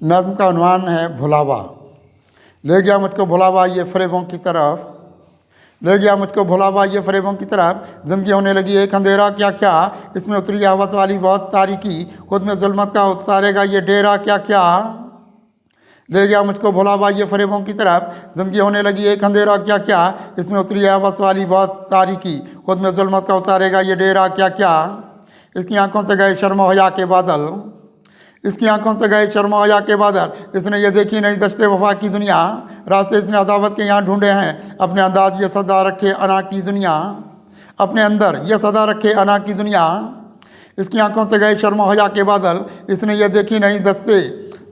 नज़्म का उन्वान है भुलावा। ले गया मुझको भुलावा ये फ़रेबों की तरफ, ले गया मुझको भुलावा ये फ़रेबों की तरफ। ज़िंदगी होने लगी एक अंधेरा क्या क्या, इसमें उतरी हवस वाली बहुत तारीकी, खुद में जुल्मत का उतारेगा ये डेरा क्या क्या। ले गया मुझको भुलावा ये फ़रेबों की तरफ, ज़िंदगी होने लगी एक अंधेरा क्या क्या, इसमें उतरी हवस वाली बहुत तारीकी, खुद में जुल्मत का उतारेगा ये डेरा क्या क्या। इसकी आंखों से गए शर्म हया के बादल, इसकी आंखों से गए शर्म हया के बादल। इसने ये देखी नहीं दश्ते वफा की दुनिया, रास्ते इसने अदावत के यहाँ ढूंढे हैं, अपने अंदाज ये सदा रखे अना की दुनिया, अपने अंदर ये सदा रखे अना की दुनिया। इसकी आंखों से गए शर्म हया के बादल, इसने ये देखी नहीं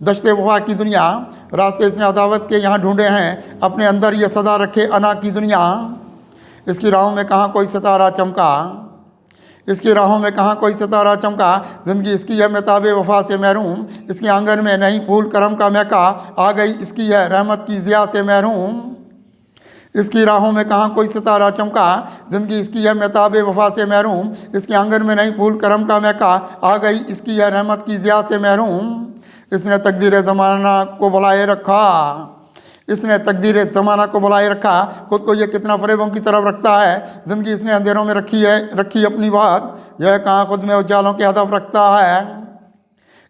दश्ते वफा की दुनिया, रास्ते इसने अदावत के यहाँ ढूंढे हैं, अपने अंदर ये सदा रखे अना की दुनिया। इसकी राहों में कहाँ कोई सितारा चमका, इसकी राहों में कहाँ कोई सितारा चमका। ज़िंदगी इसकी है महताबे वफा से महरूम, इसके आंगन में नहीं फूल करम का महका, आ गई इसकी है रहमत की ज़िया से महरूम। इसकी राहों में कहाँ कोई सितारा चमका, ज़िंदगी इसकी है महताबे वफा से महरूम, इसके आंगन में नहीं फूल करम का महका, आ गई इसकी है रहमत की ज़िया से महरूम। इसने तकदीर ज़माना को बुलाए रखा, इसने तकदीर ज़माना को बुलाए रखा, खुद को ये कितना फ़रेबों की तरफ रखता है। ज़िंदगी इसने अंधेरों में रखी अपनी बात, यह कहाँ खुद में उजालों के हदफ रखता है।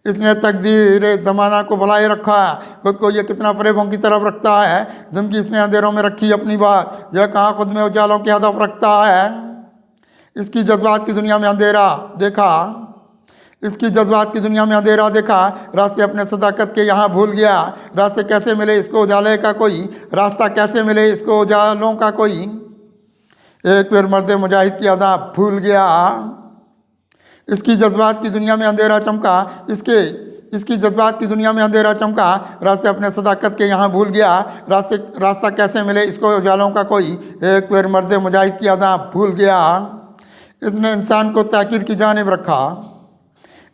इसने तकदीर ज़माना को बुलाए रखा, खुद को ये कितना फ़रेबों की तरफ रखता है। ज़िंदगी इसने अंधेरों में रखी अपनी बात, यह कहाँ खुद में उजालों के हदफ रखता है। इसकी जज्बात की दुनिया में अंधेरा देखा, इसकी जज्बात की दुनिया में अंधेरा देखा, रास्ते अपने सदाकत के यहाँ भूल गया। रास्ते कैसे मिले इसको उजाले का कोई, रास्ता कैसे मिले इसको उजालों का कोई। एक फिर मर्द मुजाहिद की अदा भूल गया। इसकी जज्बात की दुनिया में अंधेरा चमका, इसकी जज्बात की दुनिया में अंधेरा चमका, रास्ते अपने सदाकत के यहाँ भूल गया। रास्ता कैसे मिले इसको उजालों का कोई, एक फिर मर्द मुजाहिद की अदा भूल गया। इसने इंसान को ताकीर की जानिब रखा,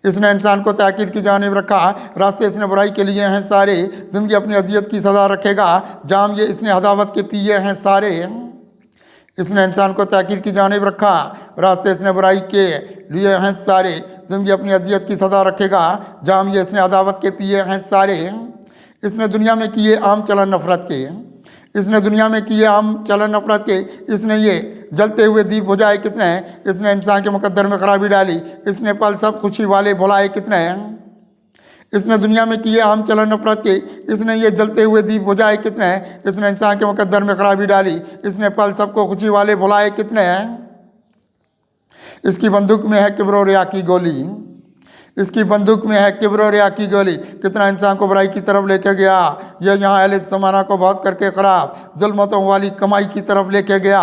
इसने इंसान को ताकीर की जानिब रखा, रास्ते इसने बुराई के लिए हैं सारे, ज़िंदगी अपनी अजियत की सज़ा रखेगा, जाम ये इसने अदावत के पिए हैं सारे। इसने इंसान को ताकीर की जानिब रखा, रास्ते इसने बुराई के लिए हैं सारे, ज़िंदगी अपनी अजियत की सज़ा रखेगा, जाम ये इसने अदावत के पिए हैं सारे। इसने दुनिया में किए आम चलन नफ़रत के, इसने दुनिया में किए आम चलन नफ़रत के, इसने ये जलते हुए दीप बुझाए कितने, इसने इंसान के मुकद्दर में खराबी डाली, इसने पल सब खुशी वाले भुलाए कितने। इसने दुनिया में किए आम चलन नफ़रत के, इसने ये जलते हुए दीप बुझाए कितने, इसने इंसान के मुकद्दर में खराबी डाली, इसने पल सबको खुशी वाले भुलाए कितने। इसकी बंदूक में है किब्र और रिया की गोली, इसकी बंदूक में है किब्र और रिया की गोली, कितना इंसान को बुराई की तरफ लेके गया। यह यहाँ अहले ज़माना को बहुत करके ख़राब, ज़ुल्मतों वाली कमाई की तरफ लेके गया।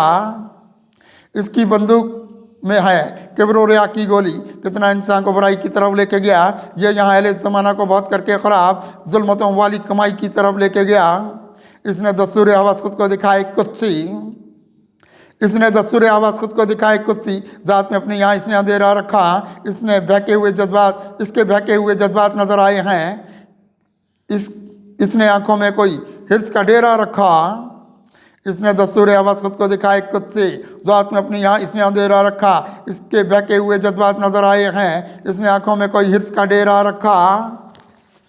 इसकी बंदूक में है किब्र और रिया की गोली, कितना इंसान को बुराई की तरफ लेके गया। यह यहाँ अहले ज़माना को बहुत करके ख़राब, ज़ुल्मतों वाली कमाई की तरफ लेके गया। इसने दस्तूर हवस खुद को दिखाए कुत्सी, इसने दस्तूर हवस खुद को दिखाए कुत्सी, ज़ात में अपने यहाँ इसने अंधेरा रखा। इसने बहके हुए जज्बात, इसके बहके हुए जज्बात नज़र आए हैं। इसने आंखों में कोई हिर्स का डेरा रखा। इसने दस्तूर हवस खुद को दिखाए कुत्सी, ज़ात में अपने यहाँ इसने अंधेरा रखा। इसके बहके हुए जज्बात नज़र आए हैं, इसने आंखों में कोई हिर्स का डेरा रखा।